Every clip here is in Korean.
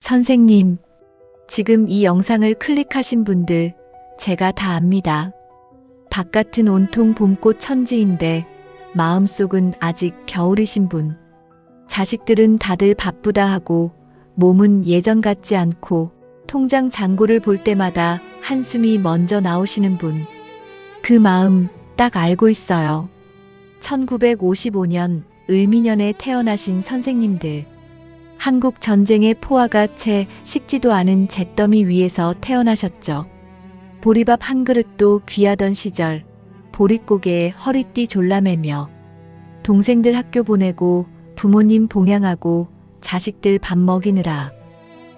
선생님, 지금 이 영상을 클릭하신 분들 제가 다 압니다. 바깥은 온통 봄꽃 천지인데 마음속은 아직 겨울이신 분. 자식들은 다들 바쁘다 하고 몸은 예전 같지 않고 통장 잔고를 볼 때마다 한숨이 먼저 나오시는 분. 그 마음 딱 알고 있어요. 1955년 을미년에 태어나신 선생님들. 한국 전쟁의 포화가 채 식지도 않은 잿더미 위에서 태어나셨죠. 보리밥 한 그릇도 귀하던 시절, 보릿고개에 허리띠 졸라매며 동생들 학교 보내고 부모님 봉양하고 자식들 밥 먹이느라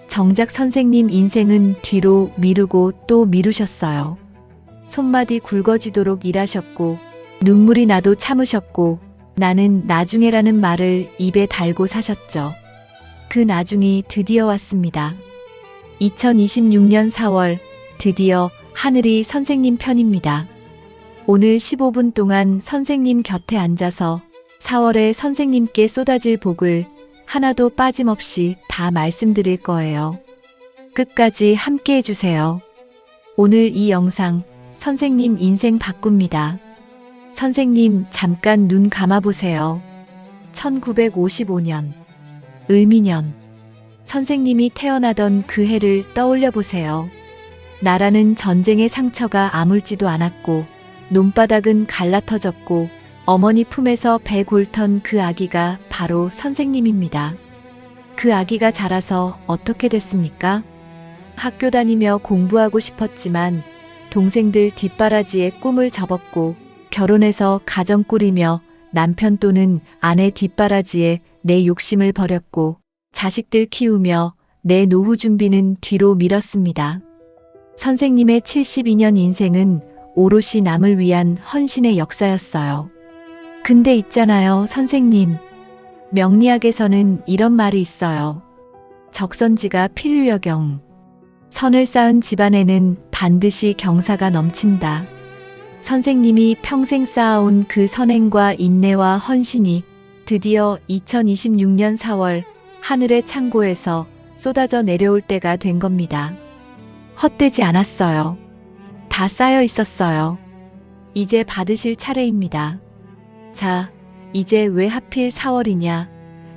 정작 선생님 인생은 뒤로 미루고 또 미루셨어요. 손마디 굵어지도록 일하셨고 눈물이 나도 참으셨고 나는 나중에라는 말을 입에 달고 사셨죠. 그 나중이 드디어 왔습니다. 2026년 4월 드디어 하늘이 선생님 편입니다. 오늘 15분 동안 선생님 곁에 앉아서 4월에 선생님께 쏟아질 복을 하나도 빠짐없이 다 말씀드릴 거예요. 끝까지 함께 해주세요. 오늘 이 영상 선생님 인생 바꿉니다. 선생님 잠깐 눈 감아보세요. 1955년 을미년. 선생님이 태어나던 그 해를 떠올려 보세요. 나라는 전쟁의 상처가 아물지도 않았고 논바닥은 갈라터졌고 어머니 품에서 배 골턴 그 아기가 바로 선생님입니다. 그 아기가 자라서 어떻게 됐습니까? 학교 다니며 공부하고 싶었지만 동생들 뒷바라지에 꿈을 접었고 결혼해서 가정 꾸리며 남편 또는 아내 뒷바라지에 내 욕심을 버렸고 자식들 키우며 내 노후 준비는 뒤로 미뤘습니다. 선생님의 72년 인생은 오롯이 남을 위한 헌신의 역사였어요. 근데 있잖아요, 선생님. 명리학에서는 이런 말이 있어요. 적선지가 필류여경. 선을 쌓은 집안에는 반드시 경사가 넘친다. 선생님이 평생 쌓아온 그 선행과 인내와 헌신이 드디어 2026년 4월 하늘의 창고에서 쏟아져 내려올 때가 된 겁니다. 헛되지 않았어요. 다 쌓여 있었어요. 이제 받으실 차례입니다. 자, 이제 왜 하필 4월이냐?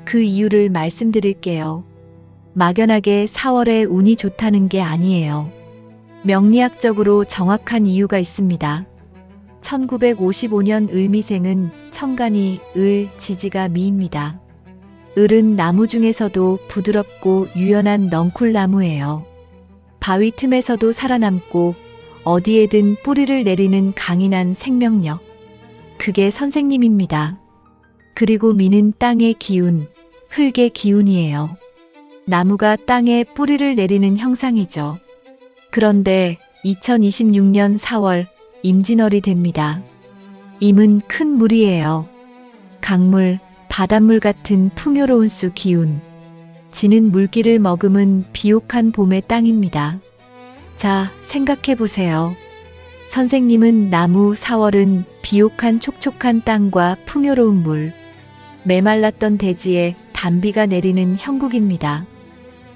그 이유를 말씀드릴게요. 막연하게 4월에 운이 좋다는 게 아니에요. 명리학적으로 정확한 이유가 있습니다. 1955년 을미생은 천간이 을, 지지가 미입니다. 을은 나무 중에서도 부드럽고 유연한 넝쿨나무예요. 바위 틈에서도 살아남고 어디에든 뿌리를 내리는 강인한 생명력. 그게 선생님입니다. 그리고 미는 땅의 기운, 흙의 기운이에요. 나무가 땅에 뿌리를 내리는 형상이죠. 그런데 2026년 4월 임진월이 됩니다. 임은 큰 물이에요. 강물, 바닷물 같은 풍요로운 수 기운. 지는 물기를 머금은 비옥한 봄의 땅입니다. 자, 생각해 보세요. 선생님은 나무, 4월은 비옥한 촉촉한 땅과 풍요로운 물. 메말랐던 대지에 단비가 내리는 형국입니다.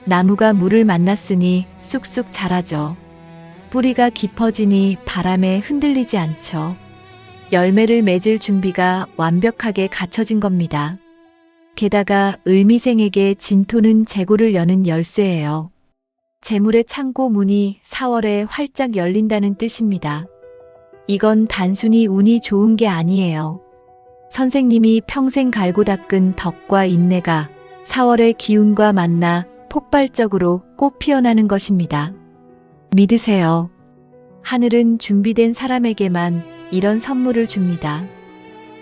나무가 물을 만났으니 쑥쑥 자라죠. 뿌리가 깊어지니 바람에 흔들리지 않죠. 열매를 맺을 준비가 완벽하게 갖춰진 겁니다. 게다가 을미생에게 진토는 재고를 여는 열쇠예요. 재물의 창고 문이 4월에 활짝 열린다는 뜻입니다. 이건 단순히 운이 좋은 게 아니에요. 선생님이 평생 갈고 닦은 덕과 인내가 4월의 기운과 만나 폭발적으로 꽃 피어나는 것입니다. 믿으세요. 하늘은 준비된 사람에게만 이런 선물을 줍니다.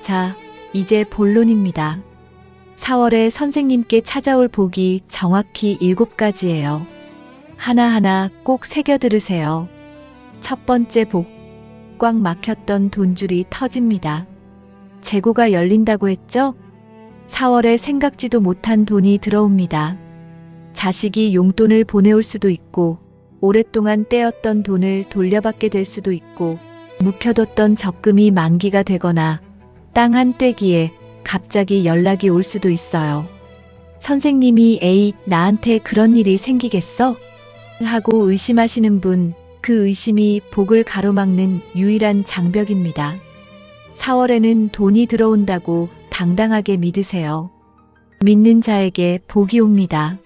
자, 이제 본론입니다. 4월에 선생님께 찾아올 복이 정확히 7가지예요. 하나하나 꼭 새겨 들으세요. 첫 번째 복. 꽉 막혔던 돈줄이 터집니다. 재고가 열린다고 했죠? 4월에 생각지도 못한 돈이 들어옵니다. 자식이 용돈을 보내올 수도 있고 오랫동안 떼었던 돈을 돌려받게 될 수도 있고 묵혀뒀던 적금이 만기가 되거나 땅 한 떼기에 갑자기 연락이 올 수도 있어요. 선생님이 에이, 나한테 그런 일이 생기겠어? 하고 의심하시는 분, 그 의심이 복을 가로막는 유일한 장벽입니다. 4월에는 돈이 들어온다고 당당하게 믿으세요. 믿는 자에게 복이 옵니다.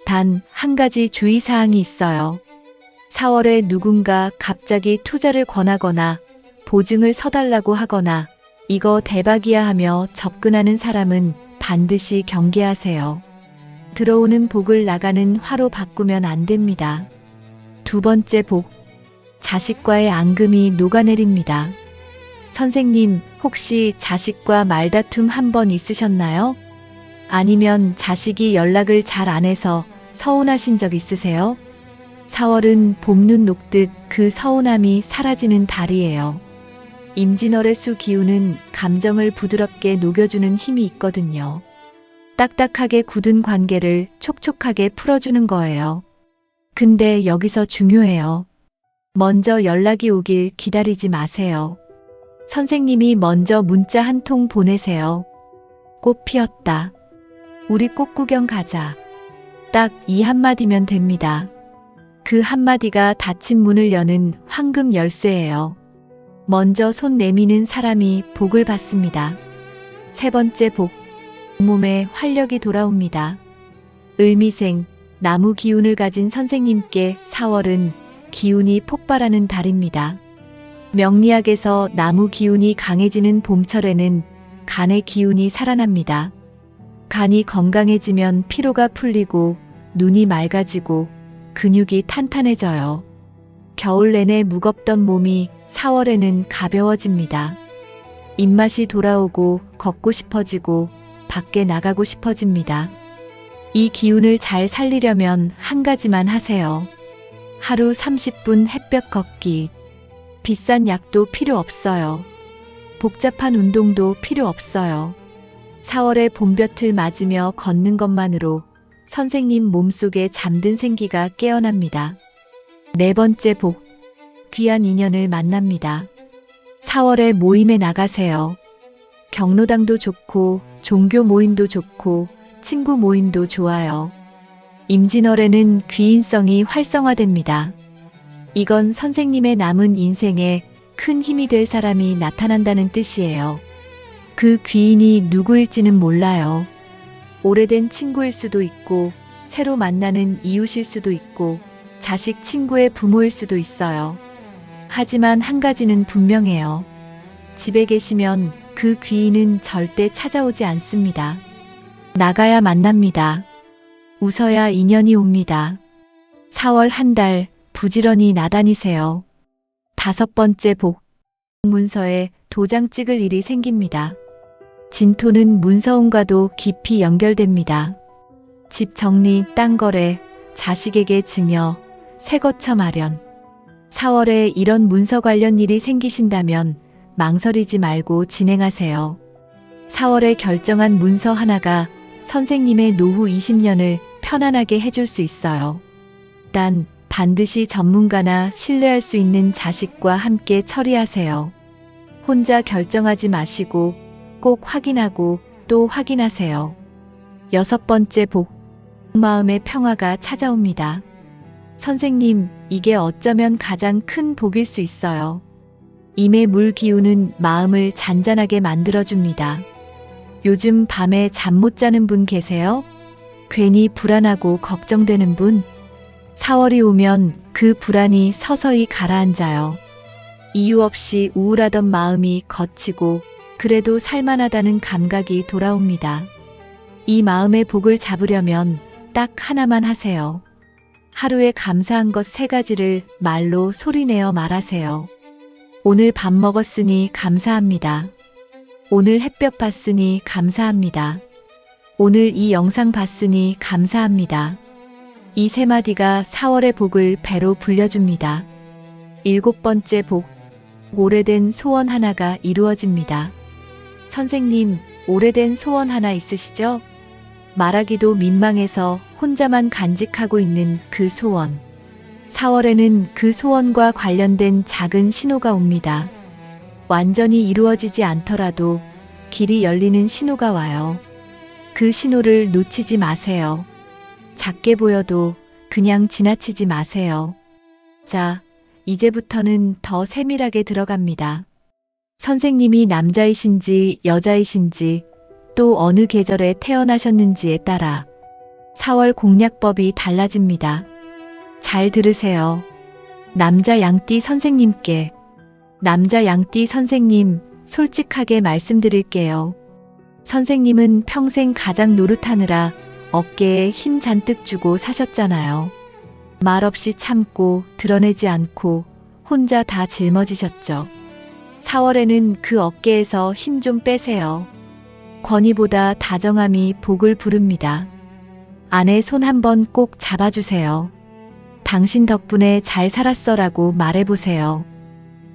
단 한 가지 주의사항이 있어요. 4월에 누군가 갑자기 투자를 권하거나 보증을 서달라고 하거나 이거 대박이야 하며 접근하는 사람은 반드시 경계하세요. 들어오는 복을 나가는 화로 바꾸면 안 됩니다. 두 번째 복, 자식과의 앙금이 녹아내립니다. 선생님, 혹시 자식과 말다툼 한 번 있으셨나요? 아니면 자식이 연락을 잘 안 해서 서운하신 적 있으세요? 4월은 봄눈 녹듯 그 서운함이 사라지는 달이에요. 임진월의 수 기운은 감정을 부드럽게 녹여주는 힘이 있거든요. 딱딱하게 굳은 관계를 촉촉하게 풀어주는 거예요. 근데 여기서 중요해요. 먼저 연락이 오길 기다리지 마세요. 선생님이 먼저 문자 한 통 보내세요. 꽃 피었다. 우리 꽃 구경 가자. 딱 이 한마디면 됩니다. 그 한마디가 닫힌 문을 여는 황금 열쇠예요. 먼저 손 내미는 사람이 복을 받습니다. 세 번째 복, 몸에 활력이 돌아옵니다. 을미생, 나무 기운을 가진 선생님께 4월은 기운이 폭발하는 달입니다. 명리학에서 나무 기운이 강해지는 봄철에는 간의 기운이 살아납니다. 간이 건강해지면 피로가 풀리고 눈이 맑아지고 근육이 탄탄해져요. 겨울 내내 무겁던 몸이 4월에는 가벼워집니다. 입맛이 돌아오고 걷고 싶어지고 밖에 나가고 싶어집니다. 이 기운을 잘 살리려면 한 가지만 하세요. 하루 30분 햇볕 걷기. 비싼 약도 필요 없어요. 복잡한 운동도 필요 없어요. 4월의 봄볕을 맞으며 걷는 것만으로 선생님 몸속에 잠든 생기가 깨어납니다. 네 번째 복, 귀한 인연을 만납니다. 4월에 모임에 나가세요. 경로당도 좋고 종교 모임도 좋고 친구 모임도 좋아요. 임진월에는 귀인성이 활성화됩니다. 이건 선생님의 남은 인생에 큰 힘이 될 사람이 나타난다는 뜻이에요. 그 귀인이 누구일지는 몰라요. 오래된 친구일 수도 있고 새로 만나는 이웃일 수도 있고 자식 친구의 부모일 수도 있어요. 하지만 한 가지는 분명해요. 집에 계시면 그 귀인은 절대 찾아오지 않습니다. 나가야 만납니다. 웃어야 인연이 옵니다. 4월 한 달 부지런히 나다니세요. 다섯 번째 복, 문서에 도장 찍을 일이 생깁니다. 진토는 문서운과도 깊이 연결됩니다. 집 정리, 땅 거래, 자식에게 증여, 새거처 마련. 4월에 이런 문서 관련 일이 생기신다면 망설이지 말고 진행하세요. 4월에 결정한 문서 하나가 선생님의 노후 20년을 편안하게 해줄 수 있어요. 단 반드시 전문가나 신뢰할 수 있는 자식과 함께 처리하세요. 혼자 결정하지 마시고 꼭 확인하고 또 확인하세요. 여섯 번째 복, 마음의 평화가 찾아옵니다. 선생님, 이게 어쩌면 가장 큰 복일 수 있어요. 임의 물 기운은 마음을 잔잔하게 만들어줍니다. 요즘 밤에 잠 못 자는 분 계세요? 괜히 불안하고 걱정되는 분? 4월이 오면 그 불안이 서서히 가라앉아요. 이유 없이 우울하던 마음이 걷히고 그래도 살만하다는 감각이 돌아옵니다. 이 마음의 복을 잡으려면 딱 하나만 하세요. 하루에 감사한 것 3가지를 말로 소리내어 말하세요. 오늘 밥 먹었으니 감사합니다. 오늘 햇볕 봤으니 감사합니다. 오늘 이 영상 봤으니 감사합니다. 이 3마디가 4월의 복을 배로 불려줍니다. 7번째 복, 오래된 소원 하나가 이루어집니다. 선생님, 오래된 소원 하나 있으시죠? 말하기도 민망해서 혼자만 간직하고 있는 그 소원. 4월에는 그 소원과 관련된 작은 신호가 옵니다. 완전히 이루어지지 않더라도 길이 열리는 신호가 와요. 그 신호를 놓치지 마세요. 작게 보여도 그냥 지나치지 마세요. 자, 이제부터는 더 세밀하게 들어갑니다. 선생님이 남자이신지 여자이신지 또 어느 계절에 태어나셨는지에 따라 4월 공략법이 달라집니다. 잘 들으세요. 남자 양띠 선생님께. 남자 양띠 선생님, 솔직하게 말씀드릴게요. 선생님은 평생 가장 노릇하느라 어깨에 힘 잔뜩 주고 사셨잖아요. 말없이 참고 드러내지 않고 혼자 다 짊어지셨죠. 4월에는 그 어깨에서 힘 좀 빼세요. 권위보다 다정함이 복을 부릅니다. 아내 손 한번 꼭 잡아주세요. 당신 덕분에 잘 살았어라고 말해보세요.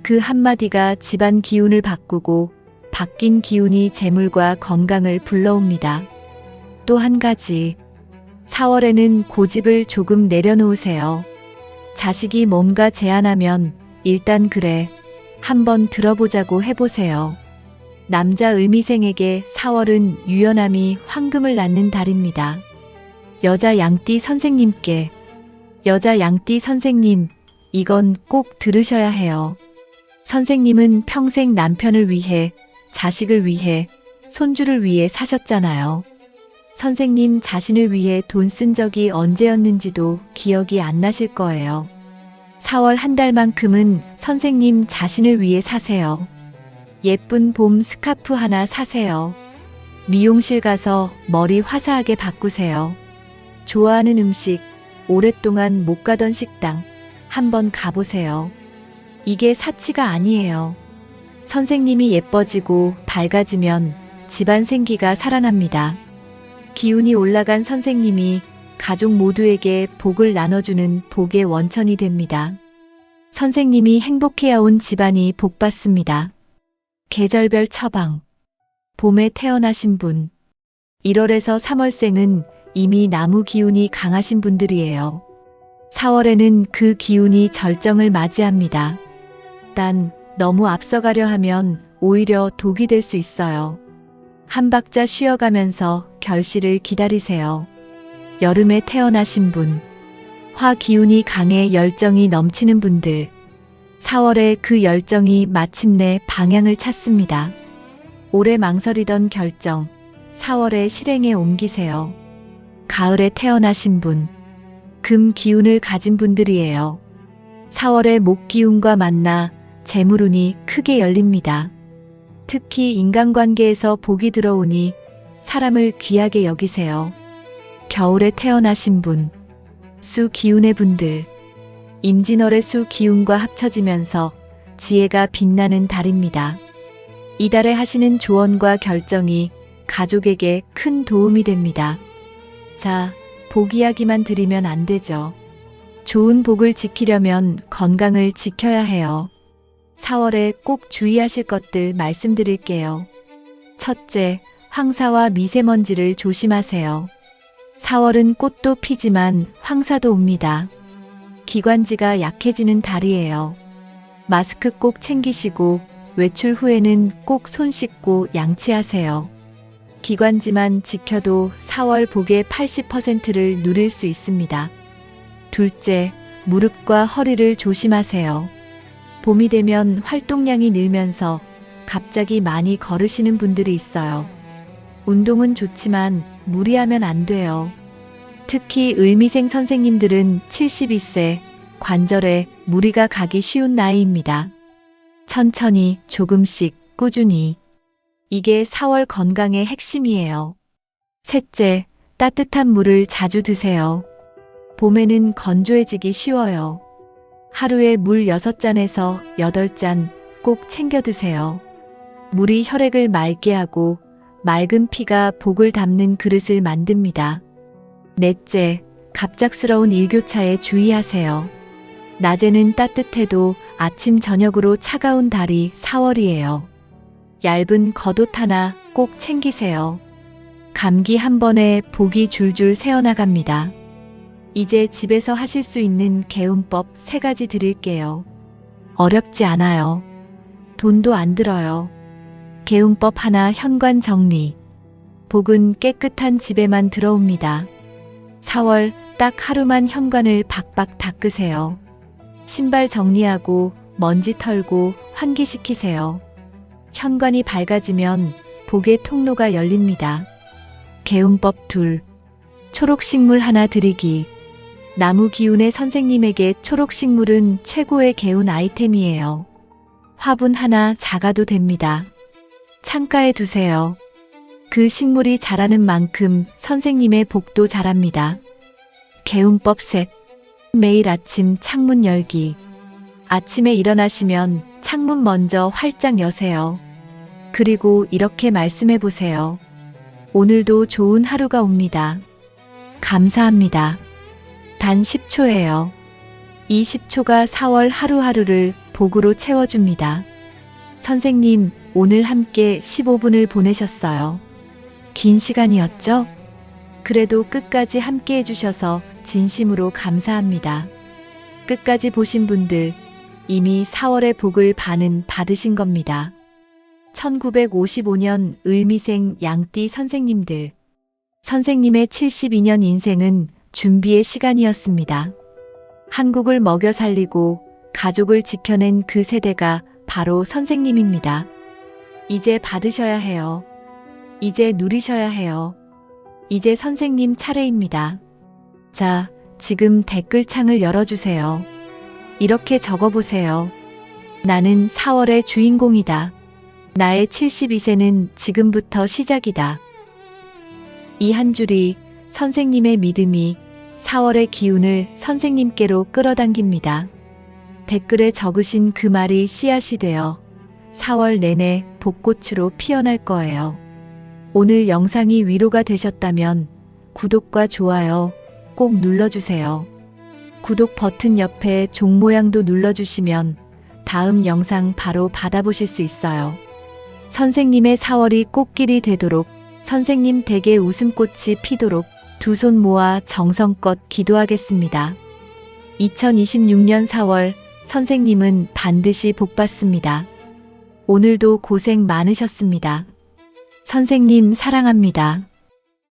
그 한마디가 집안 기운을 바꾸고 바뀐 기운이 재물과 건강을 불러옵니다. 또 한 가지, 4월에는 고집을 조금 내려놓으세요. 자식이 뭔가 제안하면 일단 그래, 한번 들어보자고 해보세요. 남자 을미생에게 4월은 유연함이 황금을 낳는 달입니다. 여자 양띠 선생님께. 여자 양띠 선생님, 이건 꼭 들으셔야 해요. 선생님은 평생 남편을 위해, 자식을 위해, 손주를 위해 사셨잖아요. 선생님 자신을 위해 돈 쓴 적이 언제였는지도 기억이 안 나실 거예요. 4월 한 달만큼은 선생님 자신을 위해 사세요. 예쁜 봄 스카프 하나 사세요. 미용실 가서 머리 화사하게 바꾸세요. 좋아하는 음식, 오랫동안 못 가던 식당 한번 가보세요. 이게 사치가 아니에요. 선생님이 예뻐지고 밝아지면 집안 생기가 살아납니다. 기운이 올라간 선생님이 가족 모두에게 복을 나눠주는 복의 원천이 됩니다. 선생님이 행복해야 온 집안이 복받습니다. 계절별 처방. 봄에 태어나신 분. 1월에서 3월생은 이미 나무 기운이 강하신 분들이에요. 4월에는 그 기운이 절정을 맞이합니다. 단, 너무 앞서가려 하면 오히려 독이 될 수 있어요. 한 박자 쉬어가면서 결실을 기다리세요. 여름에 태어나신 분. 화 기운이 강해 열정이 넘치는 분들. 4월에 그 열정이 마침내 방향을 찾습니다. 오래 망설이던 결정, 4월에 실행에 옮기세요. 가을에 태어나신 분. 금 기운을 가진 분들이에요. 4월에 목 기운과 만나 재물운이 크게 열립니다. 특히 인간관계에서 복이 들어오니 사람을 귀하게 여기세요. 겨울에 태어나신 분. 수 기운의 분들. 임진월의 수 기운과 합쳐지면서 지혜가 빛나는 달입니다. 이달에 하시는 조언과 결정이 가족에게 큰 도움이 됩니다. 자, 복 이야기만 드리면 안 되죠. 좋은 복을 지키려면 건강을 지켜야 해요. 4월에 꼭 주의하실 것들 말씀드릴게요. 첫째, 황사와 미세먼지를 조심하세요. 4월은 꽃도 피지만 황사도 옵니다. 기관지가 약해지는 달이에요. 마스크 꼭 챙기시고 외출 후에는 꼭 손 씻고 양치하세요. 기관지만 지켜도 4월 복의 80%를 누릴 수 있습니다. 둘째, 무릎과 허리를 조심하세요. 봄이 되면 활동량이 늘면서 갑자기 많이 걸으시는 분들이 있어요. 운동은 좋지만 무리하면 안 돼요. 특히 을미생 선생님들은 72세, 관절에 무리가 가기 쉬운 나이입니다. 천천히, 조금씩, 꾸준히. 이게 4월 건강의 핵심이에요. 셋째, 따뜻한 물을 자주 드세요. 봄에는 건조해지기 쉬워요. 하루에 물 6잔에서 8잔 꼭 챙겨 드세요. 물이 혈액을 맑게 하고 맑은 피가 복을 담는 그릇을 만듭니다. 넷째, 갑작스러운 일교차에 주의하세요. 낮에는 따뜻해도 아침 저녁으로 차가운 달이 4월이에요. 얇은 겉옷 하나 꼭 챙기세요. 감기 한 번에 복이 줄줄 새어나갑니다. 이제 집에서 하실 수 있는 개운법 3가지 드릴게요. 어렵지 않아요. 돈도 안 들어요. 개운법 하나 현관 정리. 복은 깨끗한 집에만 들어옵니다. 4월 딱 하루만 현관을 박박 닦으세요. 신발 정리하고 먼지 털고 환기시키세요. 현관이 밝아지면 복의 통로가 열립니다. 개운법 2. 초록식물 하나 드리기. 나무 기운의 선생님에게 초록식물은 최고의 개운 아이템이에요. 화분 하나 작아도 됩니다. 창가에 두세요. 그 식물이 자라는 만큼 선생님의 복도 자랍니다. 개운법 셋. 매일 아침 창문 열기. 아침에 일어나시면 창문 먼저 활짝 여세요. 그리고 이렇게 말씀해 보세요. 오늘도 좋은 하루가 옵니다. 감사합니다. 단 10초예요. 이 10초가 4월 하루하루를 복으로 채워줍니다. 선생님, 오늘 함께 15분을 보내셨어요. 긴 시간이었죠? 그래도 끝까지 함께 해주셔서 진심으로 감사합니다. 끝까지 보신 분들, 이미 4월의 복을 반은 받으신 겁니다. 1955년 을미생 양띠 선생님들. 선생님의 72년 인생은 준비의 시간이었습니다. 한국을 먹여 살리고 가족을 지켜낸 그 세대가 바로 선생님입니다. 이제 받으셔야 해요. 이제 누리셔야 해요. 이제 선생님 차례입니다. 자, 지금 댓글창을 열어주세요. 이렇게 적어보세요. 나는 4월의 주인공이다. 나의 72세는 지금부터 시작이다. 이 한 줄이 선생님의 믿음이 4월의 기운을 선생님께로 끌어당깁니다. 댓글에 적으신 그 말이 씨앗이 되어 4월 내내 복꽃으로 피어날 거예요. 오늘 영상이 위로가 되셨다면 구독과 좋아요 꼭 눌러주세요. 구독 버튼 옆에 종 모양도 눌러주시면 다음 영상 바로 받아보실 수 있어요. 선생님의 4월이 꽃길이 되도록, 선생님 댁에 웃음꽃이 피도록 두 손 모아 정성껏 기도하겠습니다. 2026년 4월 선생님은 반드시 복받습니다. 오늘도 고생 많으셨습니다. 선생님 사랑합니다.